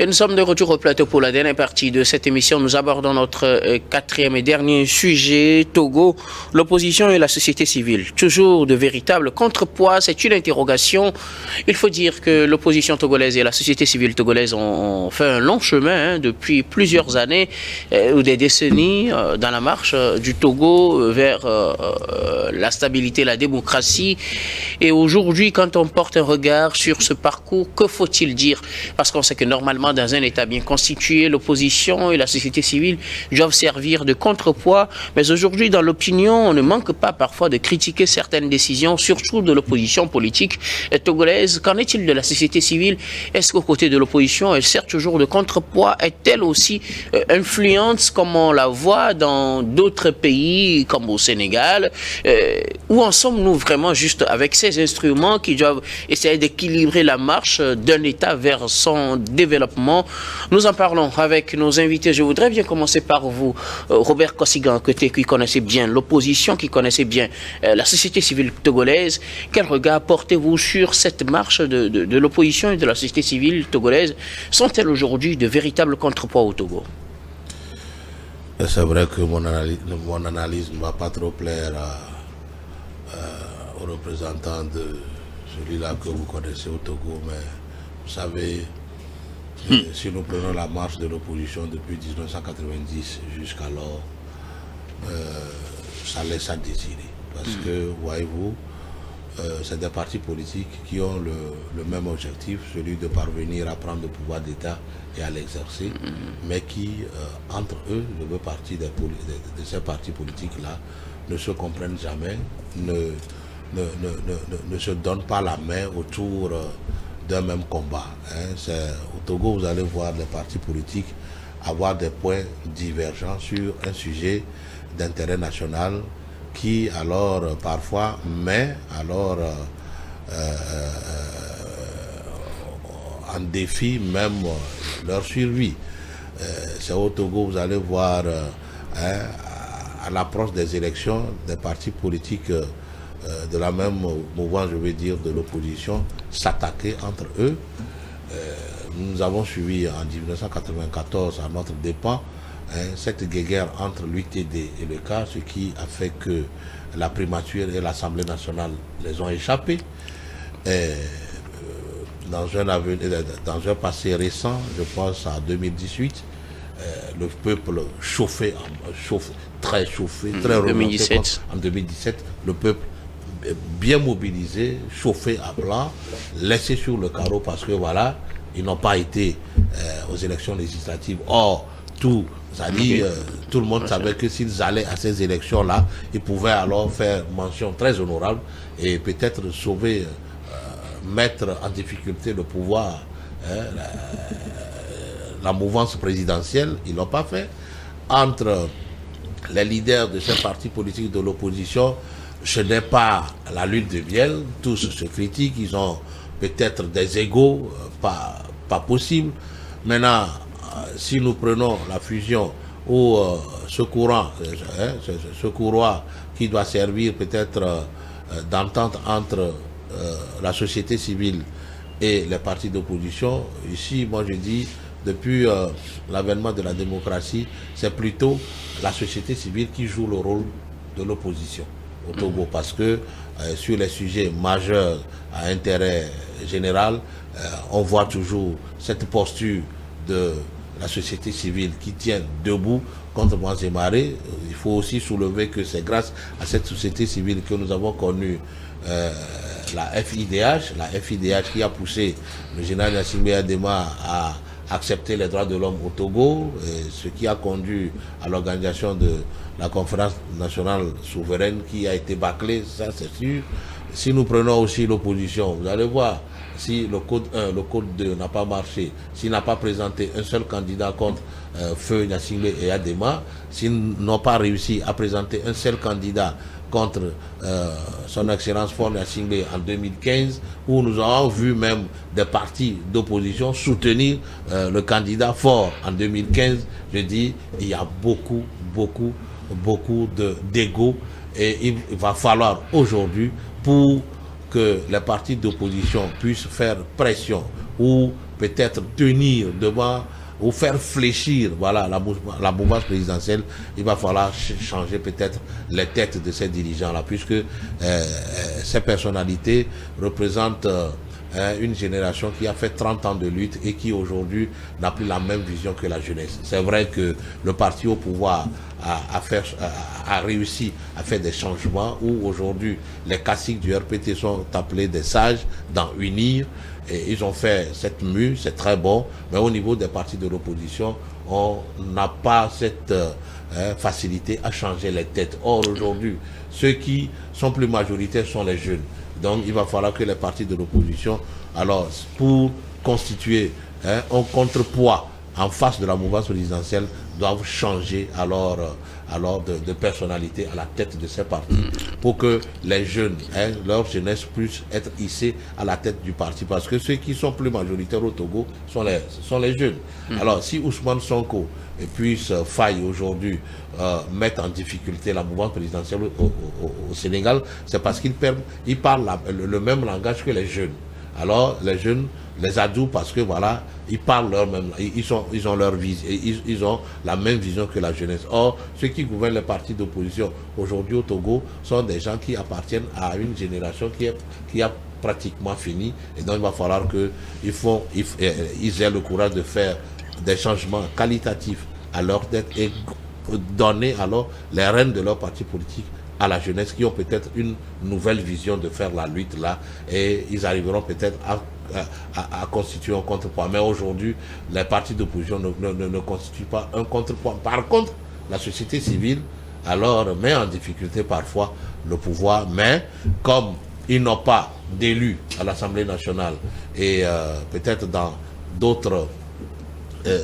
Et nous sommes de retour au plateau pour la dernière partie de cette émission. Nous abordons notre quatrième et dernier sujet, Togo, l'opposition et la société civile. Toujours de véritables contrepoids, c'est une interrogation. Il faut dire que l'opposition togolaise et la société civile togolaise ont fait un long chemin depuis plusieurs années ou des décennies dans la marche du Togo vers la stabilité, la démocratie. Et aujourd'hui, quand on porte un regard sur ce parcours, que faut-il dire? Parce qu'on sait que normalement, dans un État bien constitué, l'opposition et la société civile doivent servir de contrepoids. Mais aujourd'hui, dans l'opinion, on ne manque pas parfois de critiquer certaines décisions, surtout de l'opposition politique togolaise. Qu'en est-il de la société civile? Est-ce qu'aux côtés de l'opposition, elle sert toujours de contrepoids? Est-elle aussi influente comme on la voit dans d'autres pays, comme au Sénégal? Où en sommes-nous vraiment juste avec ces instruments qui doivent essayer d'équilibrer la marche d'un État vers son développement? Nous en parlons avec nos invités. Je voudrais bien commencer par vous, Robert Kossigan, qui connaissait bien l'opposition, qui connaissait bien la société civile togolaise. Quel regard portez-vous sur cette marche de l'opposition et de la société civile togolaise? Sont-elles aujourd'hui de véritables contrepoids au Togo? C'est vrai que mon analyse ne va pas trop plaire aux représentants de celui-là que vous connaissez au Togo, mais vous savez, si nous prenons la marche de l'opposition depuis 1990 jusqu'alors, ça laisse à désirer. Parce que, voyez-vous, c'est des partis politiques qui ont le même objectif, celui de parvenir à prendre le pouvoir d'État et à l'exercer, mais qui, entre eux, je veux partie de ces partis politiques-là, ne se comprennent jamais, ne se donnent pas la main autour d'un même combat. Au Togo, vous allez voir les partis politiques avoir des points divergents sur un sujet d'intérêt national qui alors parfois met alors en défi même leur survie. C'est au Togo, vous allez voir à l'approche des élections, des partis politiques de la même mouvement, je vais dire, de l'opposition, s'attaquer entre eux. Nous avons suivi en 1994 à notre dépens cette guerre entre l'UTD et le CA, ce qui a fait que la primature et l'Assemblée nationale les ont échappés. Dans un passé récent, je pense à 2018, le peuple très remonté en 2017, le peuple bien mobilisé, chauffé à blanc, laissé sur le carreau parce que voilà, ils n'ont pas été aux élections législatives. Or, tout le monde savait que s'ils allaient à ces élections-là, ils pouvaient alors faire mention très honorable et peut-être sauver, mettre en difficulté le pouvoir, la mouvance présidentielle. Ils ne l'ont pas fait. Entre les leaders de ces partis politiques de l'opposition, ce n'est pas la lutte de miel, tous se critiquent, ils ont peut-être des égos, pas possible. Maintenant, si nous prenons la fusion ou ce courant qui doit servir peut-être d'entente entre la société civile et les partis d'opposition, ici, moi je dis, depuis l'avènement de la démocratie, c'est plutôt la société civile qui joue le rôle de l'opposition au Togo, parce que sur les sujets majeurs à intérêt général, on voit toujours cette posture de la société civile qui tient debout contre Moise Maré. Il faut aussi soulever que c'est grâce à cette société civile que nous avons connu la FIDH qui a poussé le général Gnassingbé Adema à accepter les droits de l'homme au Togo, ce qui a conduit à l'organisation de la conférence nationale souveraine qui a été bâclée, ça c'est sûr. Si nous prenons aussi l'opposition, vous allez voir, si le code 1, le code 2 n'a pas marché, s'il n'a pas présenté un seul candidat contre Feu Gnassingbé et Adema, s'ils n'ont pas réussi à présenter un seul candidat contre son excellence Faure Gnassingbé en 2015, où nous avons vu même des partis d'opposition soutenir le candidat Faure en 2015. Je dis, il y a beaucoup d'ego et il va falloir aujourd'hui, pour que les partis d'opposition puissent faire pression ou peut-être tenir devant ou faire fléchir voilà, la mouvance présidentielle, il va falloir changer peut-être les têtes de ces dirigeants-là, puisque ces personnalités représentent une génération qui a fait 30 ans de lutte et qui aujourd'hui n'a plus la même vision que la jeunesse. C'est vrai que le parti au pouvoir a réussi à faire des changements où aujourd'hui les caciques du RPT sont appelés des sages d'en unir. Et ils ont fait cette mue, c'est très bon, mais au niveau des partis de l'opposition, on n'a pas cette facilité à changer les têtes. Or, aujourd'hui, ceux qui sont plus majoritaires sont les jeunes. Donc, il va falloir que les partis de l'opposition, alors, pour constituer un contrepoids en face de la mouvance présidentielle, doivent changer alors de personnalité à la tête de ces partis pour que les jeunes, leur jeunesse puisse être hissée à la tête du parti, parce que ceux qui sont plus majoritaires au Togo sont les jeunes. Alors si Ousmane Sonko puisse faille aujourd'hui mettre en difficulté la mouvance présidentielle au Sénégal, c'est parce qu'il parle le même langage que les jeunes. Alors les jeunes les adouent parce que voilà, ils parlent leur même, ils ont leur vision, ils ont la même vision que la jeunesse. Or, ceux qui gouvernent les partis d'opposition aujourd'hui au Togo sont des gens qui appartiennent à une génération qui a pratiquement fini, et donc il va falloir qu'ils aient le courage de faire des changements qualitatifs à leur tête et donner alors les rênes de leur parti politique à la jeunesse qui ont peut-être une nouvelle vision de faire la lutte là, et ils arriveront peut-être à constituer un contrepoids. Mais aujourd'hui, les partis d'opposition ne constituent pas un contrepoids. Par contre, la société civile alors met en difficulté parfois le pouvoir, mais comme ils n'ont pas d'élus à l'Assemblée nationale et peut-être dans d'autres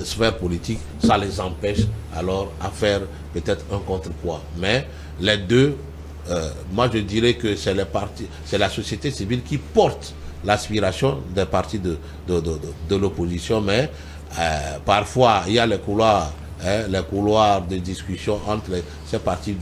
sphères politiques, ça les empêche alors à faire peut-être un contrepoids. Mais les deux, moi je dirais que c'est la société civile qui porte l'aspiration des partis de l'opposition, mais parfois il y a les couloirs de discussion entre ces partis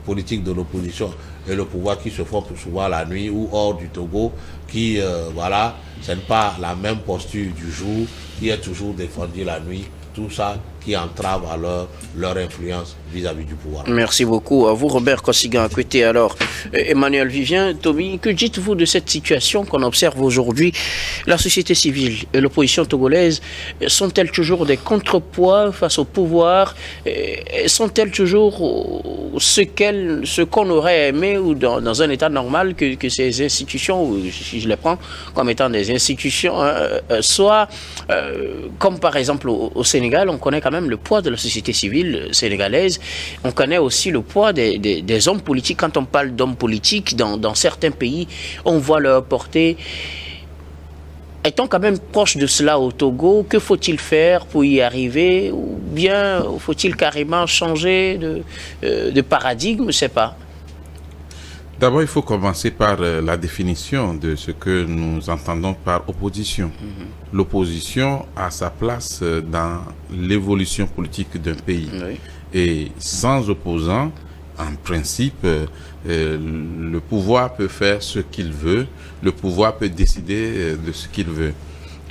politiques de l'opposition et le pouvoir qui se font plus souvent la nuit ou hors du Togo, qui voilà, ce n'est pas la même posture du jour, qui est toujours défendue la nuit. Tout ça qui entrave alors leur influence vis-à-vis du pouvoir. Merci beaucoup à vous, Robert Kossigan. À côté, alors, Emmanuel Vivien, Tommy, que dites-vous de cette situation qu'on observe aujourd'hui? La société civile et l'opposition togolaise sont-elles toujours des contrepoids face au pouvoir? Sont-elles toujours ce qu'on aurait aimé ou dans un état normal que ces institutions, ou si je les prends comme étant des institutions, soit comme par exemple au Sénégal, on connaît quand même le poids de la société civile sénégalaise. On connaît aussi le poids des hommes politiques. Quand on parle d'hommes politiques, dans certains pays, on voit leur portée. Étant quand même proche de cela au Togo, que faut-il faire pour y arriver? Ou bien faut-il carrément changer de paradigme? Je ne sais pas. D'abord, il faut commencer par la définition de ce que nous entendons par opposition. L'opposition a sa place dans l'évolution politique d'un pays. Oui. Et sans opposant, en principe, le pouvoir peut faire ce qu'il veut, le pouvoir peut décider de ce qu'il veut.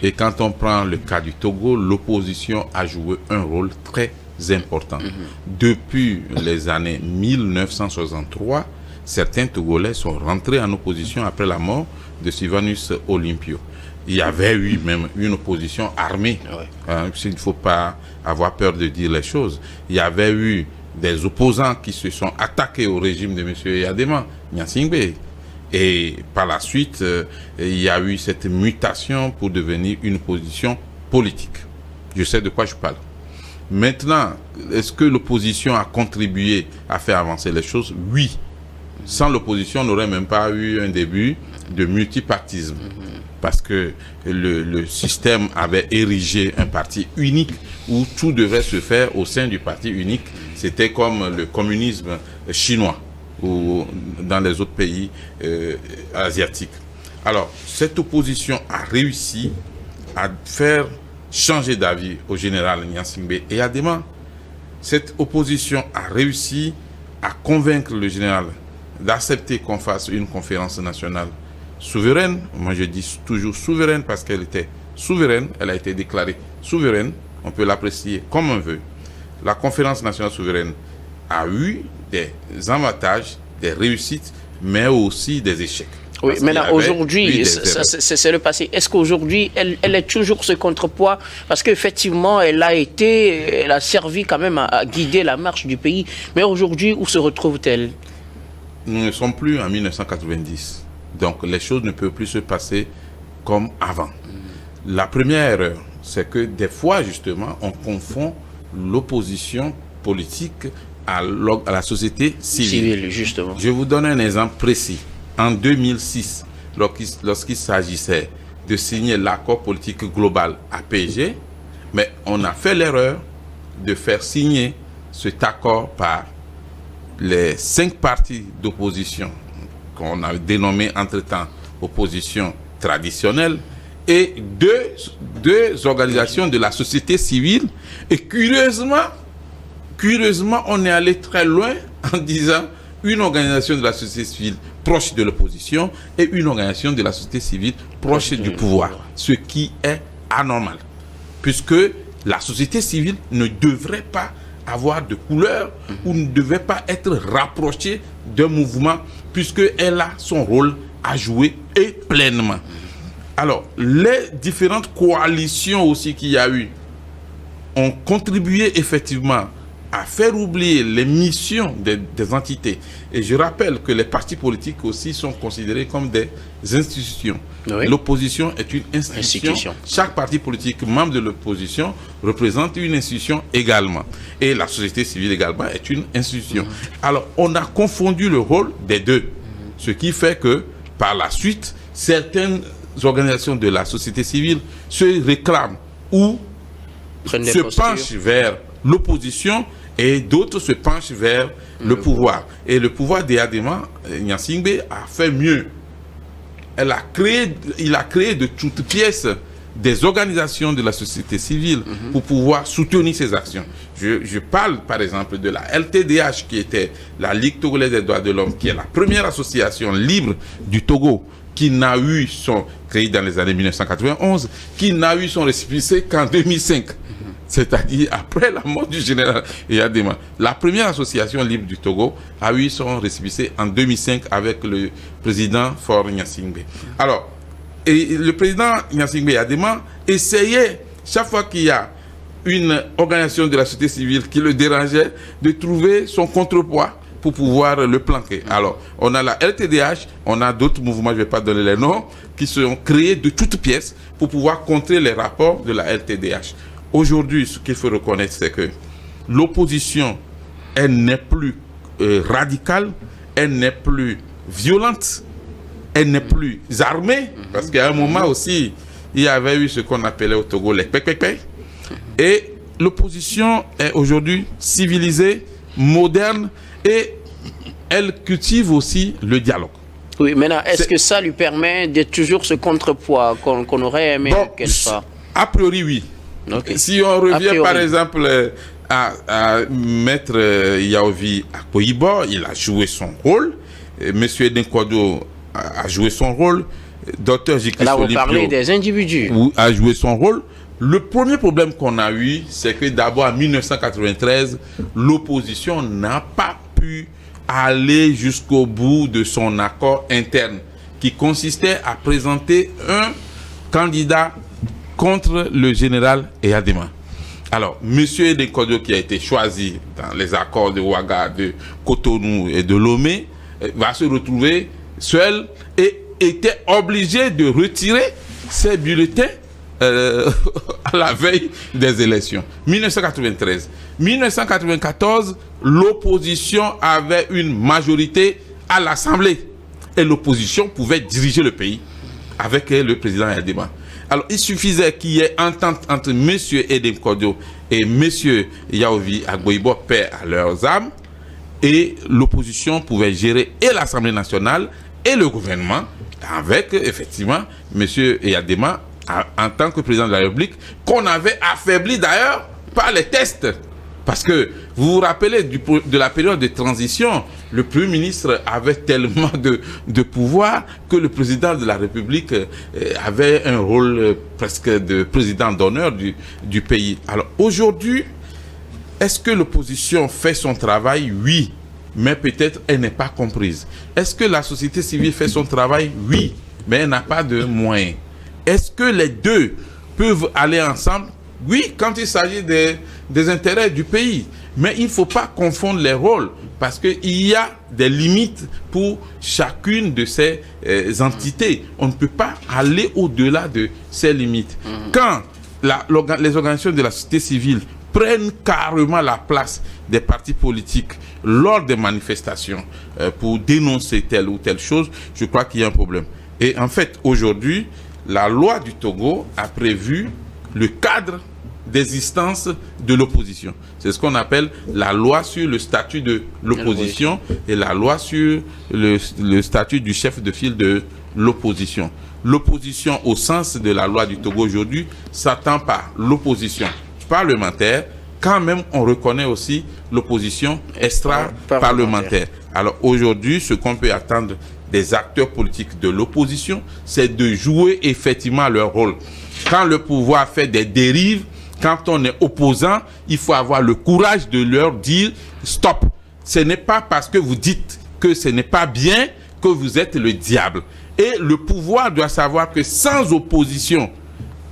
Et quand on prend le cas du Togo, l'opposition a joué un rôle très important. Depuis les années 1963, certains Togolais sont rentrés en opposition après la mort de Sylvanus Olympio. Il y avait eu même une opposition armée. Il ne faut pas avoir peur de dire les choses. Il y avait eu des opposants qui se sont attaqués au régime de M. Yadema, Nyasingbe. Et par la suite, il y a eu cette mutation pour devenir une opposition politique. Je sais de quoi je parle. Maintenant, est-ce que l'opposition a contribué à faire avancer les choses? Oui. Sans l'opposition, on n'aurait même pas eu un début de multipartisme. Parce que le système avait érigé un parti unique où tout devait se faire au sein du parti unique. C'était comme le communisme chinois ou dans les autres pays asiatiques. Alors, cette opposition a réussi à faire changer d'avis au général Nyasingbe et Yadema. Cette opposition a réussi à convaincre le général d'accepter qu'on fasse une conférence nationale souveraine. Moi je dis toujours souveraine parce qu'elle était souveraine, elle a été déclarée souveraine, on peut l'apprécier comme on veut. La conférence nationale souveraine a eu des avantages, des réussites, mais aussi des échecs. Oui, maintenant, aujourd'hui, c'est le passé. Est-ce qu'aujourd'hui, elle est toujours ce contrepoids? Parce qu'effectivement, elle a servi quand même à guider la marche du pays. Mais aujourd'hui, où se retrouve-t-elle? Nous ne sommes plus en 1990. Donc, les choses ne peuvent plus se passer comme avant. La première erreur, c'est que des fois, justement, on confond l'opposition politique à la société civile. Justement. Je vous donne un exemple précis. En 2006, lorsqu'il s'agissait de signer l'accord politique global APG, mais on a fait l'erreur de faire signer cet accord par les 5 partis d'opposition qu'on a dénommé entre-temps opposition traditionnelle et deux organisations de la société civile. Et curieusement, on est allé très loin en disant une organisation de la société civile proche de l'opposition et une organisation de la société civile proche du pouvoir, ce qui est anormal, puisque la société civile ne devrait pas avoir de couleur ou ne devait pas être rapprochée d'un mouvement, puisqu'elle a son rôle à jouer et pleinement. Alors, les différentes coalitions aussi qu'il y a eu ont contribué effectivement à faire oublier les missions des entités. Et je rappelle que les partis politiques aussi sont considérés comme des institutions. Oui. L'opposition est une institution. Chaque parti politique membre de l'opposition représente une institution également. Et la société civile également est une institution. Alors, on a confondu le rôle des deux. Ce qui fait que, par la suite, certaines organisations de la société civile se réclament ou se penchent vers l'opposition et d'autres se penchent vers le pouvoir. Et le pouvoir d'Eyadema, Gnassingbé, a fait mieux. Il a créé de toutes pièces des organisations de la société civile pour pouvoir soutenir ses actions. Je parle par exemple de la LTDH, qui était la Ligue togolaise des droits de l'homme, qui est la première association libre du Togo, qui n'a eu créée dans les années 1991, qui n'a eu son récépissé qu'en 2005. C'est-à-dire après la mort du général Eyadema. La première association libre du Togo a eu son récépissé en 2005 avec le président Faure Gnassingbé. Alors, et le président Gnassingbé Eyadema essayait, chaque fois qu'il y a une organisation de la société civile qui le dérangeait, de trouver son contrepoids pour pouvoir le planquer. Alors, on a la LTDH, on a d'autres mouvements, je ne vais pas donner les noms, qui sont créés de toutes pièces pour pouvoir contrer les rapports de la LTDH. Aujourd'hui, ce qu'il faut reconnaître, c'est que l'opposition, elle n'est plus radicale, elle n'est plus violente, elle n'est plus armée, parce qu'à un moment aussi, il y avait eu ce qu'on appelait au Togo les pek-pek-pek. Et l'opposition est aujourd'hui civilisée, moderne, et elle cultive aussi le dialogue. Oui, maintenant, est-ce que ça lui permet d'être toujours ce contrepoids qu'on aurait aimé qu'elle soit? A priori, oui. Okay. Si on revient par exemple à Maître Yaovi Akpoyibo, il a joué son rôle. Monsieur Eden Kodo a joué son rôle. Dr Jikri Là, vous parlez des individus. A joué son rôle. Le premier problème qu'on a eu, c'est que d'abord en 1993, l'opposition n'a pas pu aller jusqu'au bout de son accord interne, qui consistait à présenter un candidat contre le général Eyadema. Alors, M. Eden Kodo, qui a été choisi dans les accords de Ouaga, de Cotonou et de Lomé, va se retrouver seul et était obligé de retirer ses bulletins à la veille des élections. 1993. 1994, l'opposition avait une majorité à l'Assemblée et l'opposition pouvait diriger le pays avec le président Eyadema. Alors, il suffisait qu'il y ait entente entre M. Eden Kodo et M. Yaovi Akpoyibo, paix à leurs âmes, et l'opposition pouvait gérer et l'Assemblée nationale et le gouvernement avec, effectivement, M. Eyadema en tant que président de la République, qu'on avait affaibli d'ailleurs par les tests. Parce que vous vous rappelez de la période de transition, le Premier ministre avait tellement de pouvoir que le président de la République avait un rôle presque de président d'honneur du pays. Alors aujourd'hui, est-ce que l'opposition fait son travail? Oui, mais peut-être elle n'est pas comprise. Est-ce que la société civile fait son travail? Oui, mais elle n'a pas de moyens. Est-ce que les deux peuvent aller ensemble? Oui, quand il s'agit des intérêts du pays. Mais il ne faut pas confondre les rôles parce qu'il y a des limites pour chacune de ces entités. On ne peut pas aller au-delà de ces limites. Quand les organisations de la société civile prennent carrément la place des partis politiques lors des manifestations pour dénoncer telle ou telle chose, je crois qu'il y a un problème. Et en fait, aujourd'hui, la loi du Togo a prévu le cadre d'existence de l'opposition. C'est ce qu'on appelle la loi sur le statut de l'opposition et la loi sur le statut du chef de file de l'opposition. L'opposition au sens de la loi du Togo aujourd'hui s'attend par l'opposition parlementaire, quand même on reconnaît aussi l'opposition extra-parlementaire. Alors aujourd'hui, ce qu'on peut attendre des acteurs politiques de l'opposition, c'est de jouer effectivement leur rôle. Quand le pouvoir fait des dérives, quand on est opposant, il faut avoir le courage de leur dire stop. Ce n'est pas parce que vous dites que ce n'est pas bien que vous êtes le diable. Et le pouvoir doit savoir que sans opposition,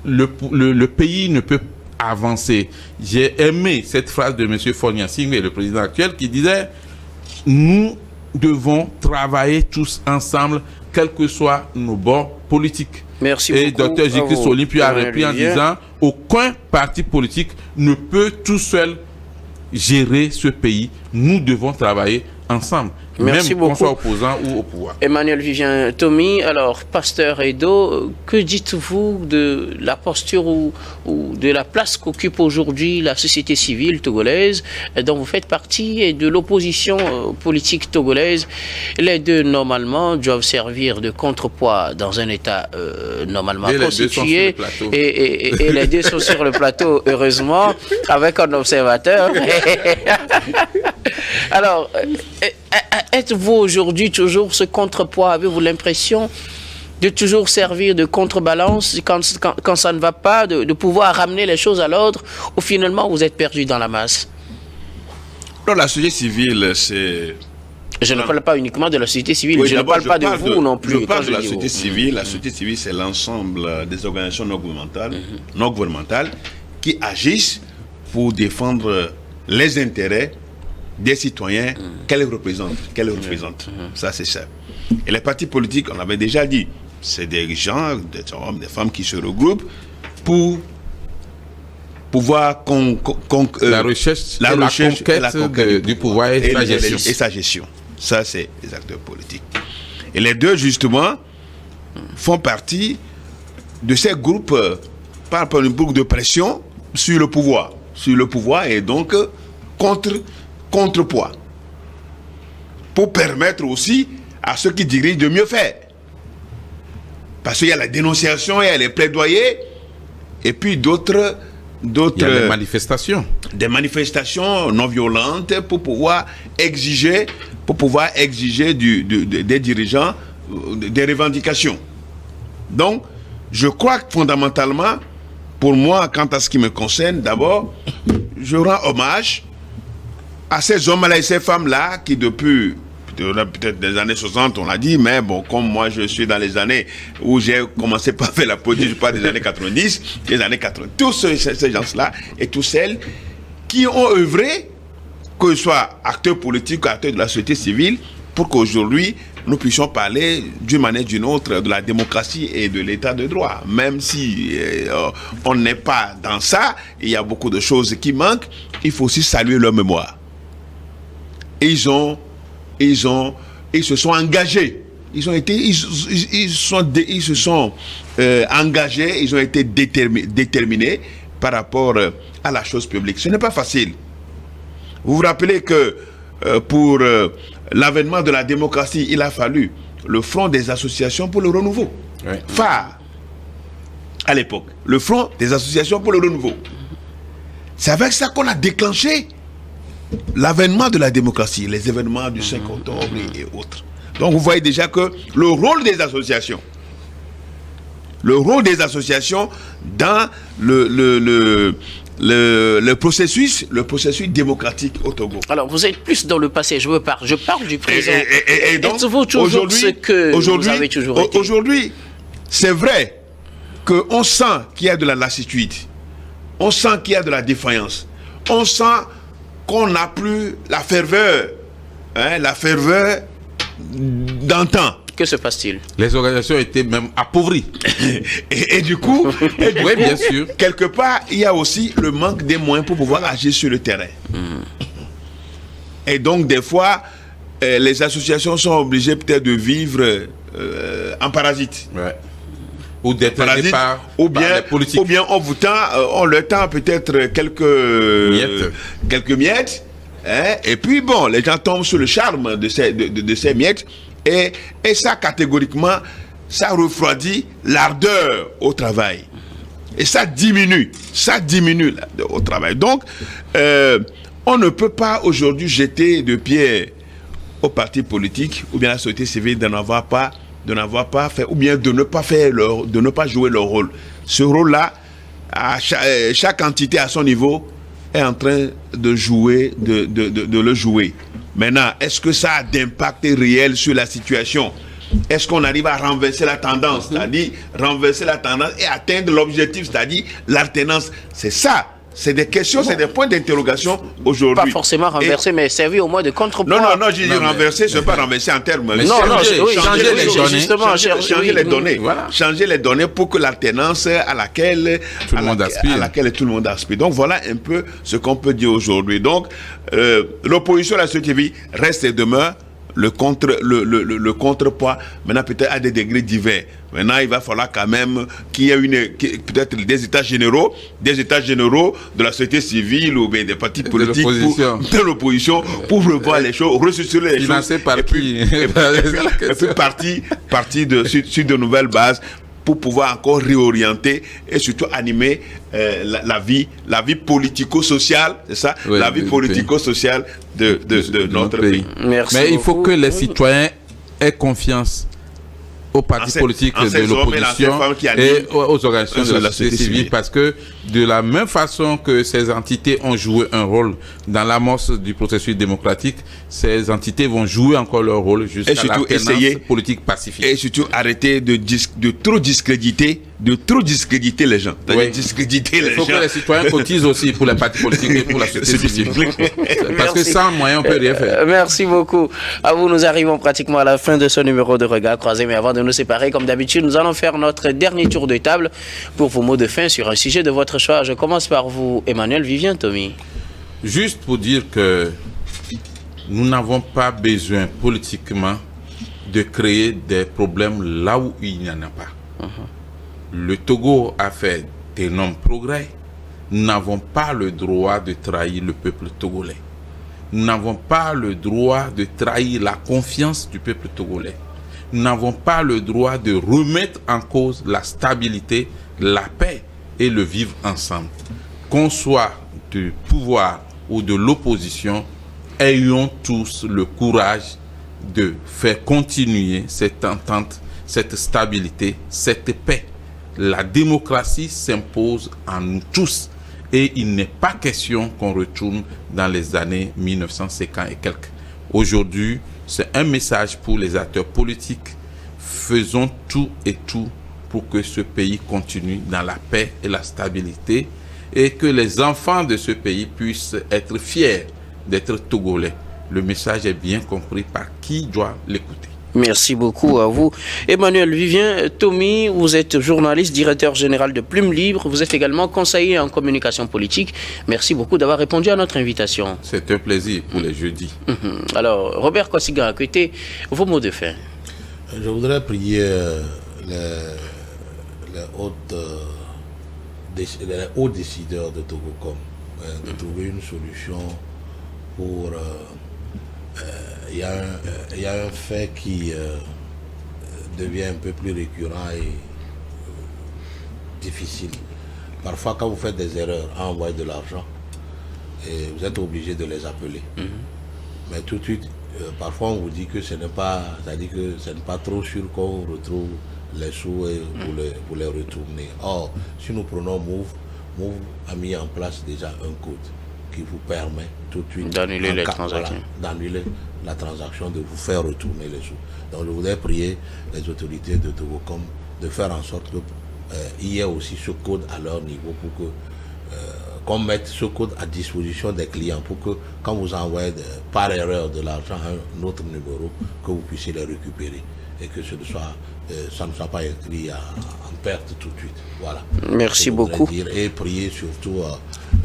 le pays ne peut avancer. J'ai aimé cette phrase de M. Fonia Singh, le président actuel, qui disait « Nous devons travailler tous ensemble, quels que soient nos bords politiques. » Merci et beaucoup. Dr J.K. Solimpi a repris en disant « Aucun parti politique ne peut tout seul gérer ce pays. Nous devons travailler ensemble. » Merci même beaucoup. qu'on soit opposant ou au pouvoir. Emmanuel Vivien Tomi, alors, pasteur Edo, que dites-vous de la posture ou de la place qu'occupe aujourd'hui la société civile togolaise, dont vous faites partie, et de l'opposition politique togolaise? Les deux, normalement, doivent servir de contrepoids dans un État normalement constitué. Et les deux sont sur le plateau, heureusement, avec un observateur. Alors, êtes-vous aujourd'hui toujours ce contrepoids? Avez-vous l'impression de toujours servir de contrebalance quand ça ne va pas, de pouvoir ramener les choses à l'ordre, ou finalement vous êtes perdu dans la masse? Alors, la société civile, c'est... Je ne parle pas uniquement de la société civile, Oui, je ne parle pas de vous non plus. Je parle de la société civile. La société civile, c'est l'ensemble des organisations non gouvernementales qui agissent pour défendre les intérêts des citoyens qu'elle représente. Ça, c'est ça. Et les partis politiques, on l'avait déjà dit, c'est des gens, des hommes, des femmes qui se regroupent pour pouvoir la recherche et la conquête du pouvoir et sa gestion. Ça, c'est les acteurs politiques. Et les deux, justement, font partie de ces groupes par rapport à une boucle de pression sur le pouvoir. Et donc contrepoids. Pour permettre aussi à ceux qui dirigent de mieux faire. Parce qu'il y a la dénonciation, il y a les plaidoyers, et puis d'autres... Il y a des manifestations. Des manifestations non violentes pour pouvoir exiger des dirigeants des revendications. Donc, je crois que fondamentalement, pour moi, quant à ce qui me concerne, d'abord, je rends hommage à ces hommes-là et ces femmes-là qui depuis peut-être des années 60, on l'a dit, mais bon, comme moi je suis dans les années où j'ai commencé par faire la politique, je parle des années 90, des années 80, tous ces gens-là et toutes celles qui ont œuvré, que ce soit acteurs politiques ou acteurs de la société civile, pour qu'aujourd'hui nous puissions parler d'une manière ou d'une autre de la démocratie et de l'état de droit. Même si on n'est pas dans ça, il y a beaucoup de choses qui manquent, il faut aussi saluer leur mémoire. Ils se sont engagés. Ils se sont engagés, ils ont été déterminés par rapport à la chose publique. Ce n'est pas facile. Vous vous rappelez que pour l'avènement de la démocratie, il a fallu le Front des associations pour le renouveau. Oui. Phare à l'époque. Le Front des associations pour le renouveau. C'est avec ça qu'on a déclenché l'avènement de la démocratie, les événements du 5 octobre et autres. Donc vous voyez déjà que le rôle des associations dans le processus démocratique au Togo. Alors, vous êtes plus dans le passé, je parle du présent. Et donc, êtes-vous toujours ce que vous avez toujours été? Aujourd'hui, c'est vrai qu'on sent qu'il y a de la lassitude, on sent qu'il y a de la défaillance, on sent qu'on n'a plus la ferveur d'antan. Que se passe-t-il? Les organisations étaient même appauvries. Et du coup, Oui, bien sûr. quelque part, il y a aussi le manque des moyens pour pouvoir agir sur le terrain. Et donc, des fois, les associations sont obligées peut-être de vivre en parasite. Ouais. Ou d'être aidés par ou les politiques. bien on leur tend peut-être quelques miettes, hein, et puis bon, les gens tombent sur le charme de ces miettes, et ça, catégoriquement, ça refroidit l'ardeur au travail. Et ça diminue l'ardeur au travail. Donc, on ne peut pas aujourd'hui jeter de pierre aux partis politiques ou bien à la société civile de n'avoir pas fait, ou bien de ne pas jouer leur rôle. Ce rôle-là, chaque entité à son niveau est en train de le jouer. Maintenant, est-ce que ça a d'impact réel sur la situation? Est-ce qu'on arrive à renverser la tendance, c'est-à-dire renverser la tendance et atteindre l'objectif, c'est-à-dire l'alternance? C'est ça. C'est des questions, c'est des points d'interrogation aujourd'hui. Pas forcément renverser, mais servir au moins de contrepoids. Non, j'ai dit renverser, ce n'est pas renverser en termes. Changer les données. Voilà. Changer les données pour que l'alternance à laquelle tout le monde aspire. Donc voilà un peu ce qu'on peut dire aujourd'hui. Donc l'opposition à la société civile reste et demeure le contrepoids, maintenant peut-être à des degrés divers. Maintenant, il va falloir quand même qu'il y ait peut-être des états généraux de la société civile ou bien des partis politiques de l'opposition pour revoir les choses, ressusciter les choses. Par qui? Et puis partir sur de nouvelles bases pour pouvoir encore réorienter et surtout animer la vie politico-sociale, c'est ça, oui, la vie politico-sociale de notre pays. Merci. Mais il faut que les citoyens aient confiance aux partis politiques de l'opposition et aux organisations de la société civile, parce que de la même façon que ces entités ont joué un rôle dans l'amorce du processus démocratique, ces entités vont jouer encore leur rôle jusqu'à l'alternance politique pacifique. Et surtout arrêter de trop discréditer les gens. Oui. Il faut que les citoyens cotisent aussi pour les partis politiques et pour la société civile. Parce que sans moyens, on ne peut rien faire. Merci beaucoup. À vous, nous arrivons pratiquement à la fin de ce numéro de Regard Croisé. Mais avant de nous séparer, comme d'habitude, nous allons faire notre dernier tour de table pour vos mots de fin sur un sujet de votre choix. Je commence par vous, Emmanuel Vivien Tommy. Juste pour dire que nous n'avons pas besoin politiquement de créer des problèmes là où il n'y en a pas. Le Togo a fait d'énormes progrès. Nous n'avons pas le droit de trahir le peuple togolais. Nous n'avons pas le droit de trahir la confiance du peuple togolais. Nous n'avons pas le droit de remettre en cause la stabilité, la paix et le vivre ensemble. Qu'on soit du pouvoir ou de l'opposition, ayons tous le courage de faire continuer cette entente, cette stabilité, cette paix. La démocratie s'impose en nous tous et il n'est pas question qu'on retourne dans les années 1950 et quelques. Aujourd'hui, c'est un message pour les acteurs politiques. Faisons tout et tout pour que ce pays continue dans la paix et la stabilité et que les enfants de ce pays puissent être fiers d'être togolais. Le message est bien compris par qui doit l'écouter. Merci beaucoup à vous. Emmanuel Vivien Tommy, vous êtes journaliste, directeur général de Plume Libre. Vous êtes également conseiller en communication politique. Merci beaucoup d'avoir répondu à notre invitation. C'est un plaisir pour les jeudis. Alors, Robert Kosiga, écoutez, vos mots de fin. Je voudrais prier les hauts décideurs de Togocom de trouver une solution pour... Il y a un fait qui devient un peu plus récurrent et difficile. Parfois, quand vous faites des erreurs à envoyer de l'argent, et vous êtes obligé de les appeler. Mais tout de suite, parfois on vous dit que ce n'est pas, c'est-à-dire que ce n'est pas trop sûr qu'on retrouve les sous et pour les retourner. Or, si nous prenons Move a mis en place déjà un code qui vous permet tout de suite d'annuler les transactions. Voilà, d'annuler la transaction, de vous faire retourner les sous. Donc je voudrais prier les autorités de Togocom de faire en sorte qu'il y ait aussi ce code à leur niveau pour que qu'on mette ce code à disposition des clients pour que quand vous envoyez par erreur de l'argent à un autre numéro, que vous puissiez les récupérer et que ça ne soit pas écrit en perte tout de suite. Voilà. Merci beaucoup. Et prier surtout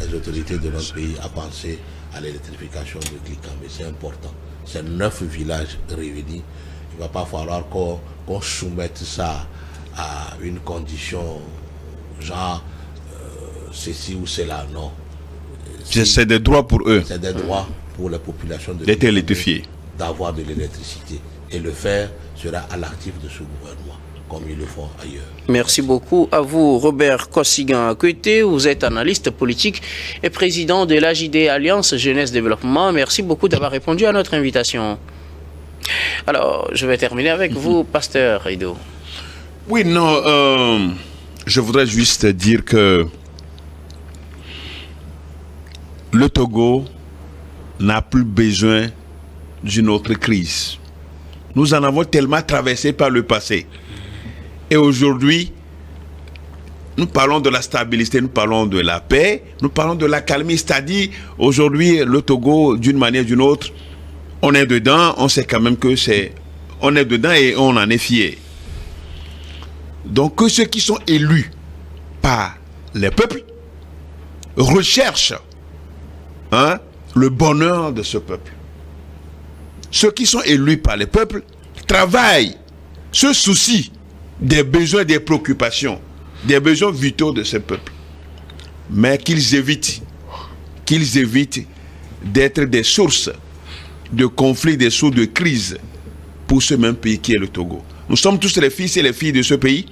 les autorités de notre pays à penser à l'électrification de Klikambé. C'est important. C'est 9 villages réunis. Il ne va pas falloir qu'on soumette ça à une condition genre ceci ou cela. Non. C'est des droits pour eux. C'est des droits pour la population d'être électrifiée, d'avoir de l'électricité. Et le faire sera à l'actif de ce gouvernement, comme ils le font ailleurs. Merci beaucoup à vous, Robert Kossigan-Akwete. Vous êtes analyste politique et président de l'AJD Alliance Jeunesse Développement. Merci beaucoup d'avoir répondu à notre invitation. Alors, je vais terminer avec vous, Pasteur Edo. Oui, non, je voudrais juste dire que le Togo n'a plus besoin d'une autre crise. Nous en avons tellement traversé par le passé. Et aujourd'hui, nous parlons de la stabilité, nous parlons de la paix, nous parlons de la calmie. C'est-à-dire, aujourd'hui, le Togo, d'une manière ou d'une autre, on est dedans, on sait quand même que on est dedans et on en est fier. Donc, que ceux qui sont élus par les peuples recherchent le bonheur de ce peuple. Ceux qui sont élus par les peuples travaillent, se soucient des besoins, des préoccupations, des besoins vitaux de ce peuple. Mais qu'ils évitent d'être des sources de conflits, des sources de crise pour ce même pays qui est le Togo. Nous sommes tous les fils et les filles de ce pays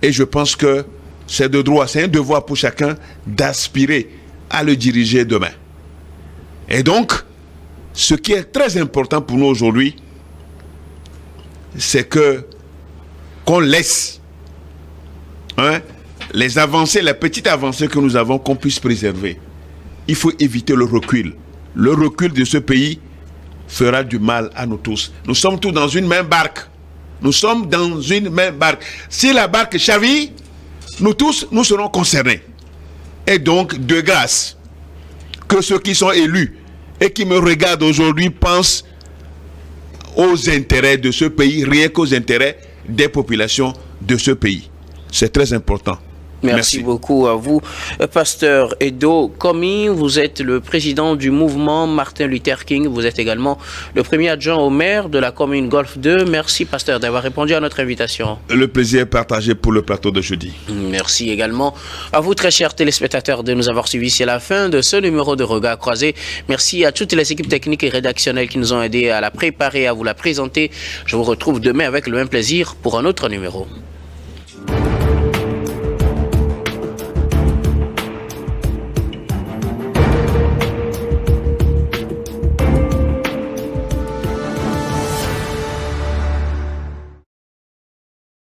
et je pense que c'est de droit, c'est un devoir pour chacun d'aspirer à le diriger demain. Et donc, ce qui est très important pour nous aujourd'hui, c'est qu'on laisse les avancées, les petites avancées que nous avons, qu'on puisse préserver. Il faut éviter le recul. Le recul de ce pays fera du mal à nous tous. Nous sommes tous dans une même barque. Nous sommes dans une même barque. Si la barque chavire, nous tous, nous serons concernés. Et donc, de grâce, que ceux qui sont élus et qui me regardent aujourd'hui pensent aux intérêts de ce pays, rien qu'aux intérêts des populations de ce pays. C'est très important. Merci beaucoup à vous, Pasteur Edo Komi. Vous êtes le président du mouvement Martin Luther King. Vous êtes également le premier adjoint au maire de la commune Golfe 2. Merci, Pasteur, d'avoir répondu à notre invitation. Le plaisir est partagé pour le plateau de jeudi. Merci également à vous, très chers téléspectateurs, de nous avoir suivis. C'est la fin de ce numéro de Regard Croisé. Merci à toutes les équipes techniques et rédactionnelles qui nous ont aidés à la préparer, à vous la présenter. Je vous retrouve demain avec le même plaisir pour un autre numéro.